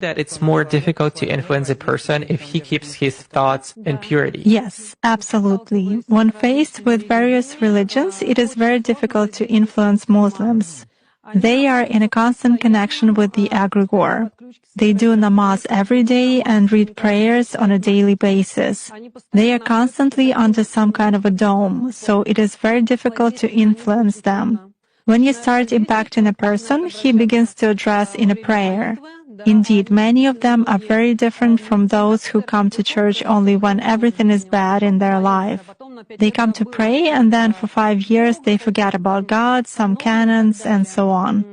that it's more difficult to influence a person if he keeps his thoughts in purity? Yes, absolutely. When faced with various religions, it is very difficult to influence Muslims. They are in a constant connection with the egregore. They do namaz every day and read prayers on a daily basis. They are constantly under some kind of a dome, so it is very difficult to influence them. When you start impacting a person, he begins to address in a prayer. Indeed, many of them are very different from those who come to church only when everything is bad in their life. They come to pray, and then for 5 years they forget about God, some canons, and so on.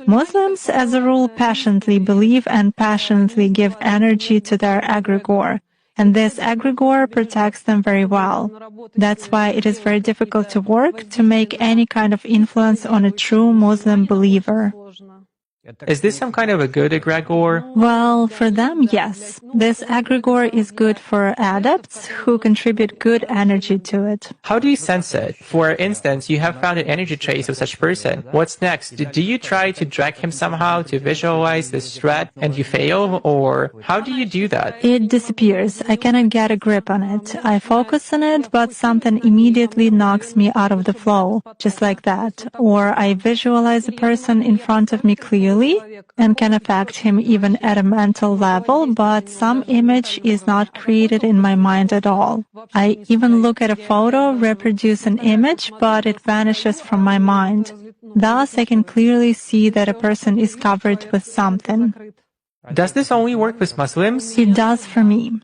Muslims, as a rule, passionately believe and passionately give energy to their egregore, and this egregore protects them very well. That's why it is very difficult to work to make any kind of influence on a true Muslim believer. Is this some kind of a good egregore? Well, for them, yes. This egregore is good for adepts who contribute good energy to it. How do you sense it? For instance, you have found an energy trace of such person. What's next? Do you try to drag him somehow to visualize this threat and you fail? Or how do you do that? It disappears. I cannot get a grip on it. I focus on it, but something immediately knocks me out of the flow, just like that. Or I visualize a person in front of me clearly and can affect him even at a mental level, but some image is not created in my mind at all. I even look at a photo, reproduce an image, but it vanishes from my mind. Thus, I can clearly see that a person is covered with something. Does this only work with Muslims? It does for me.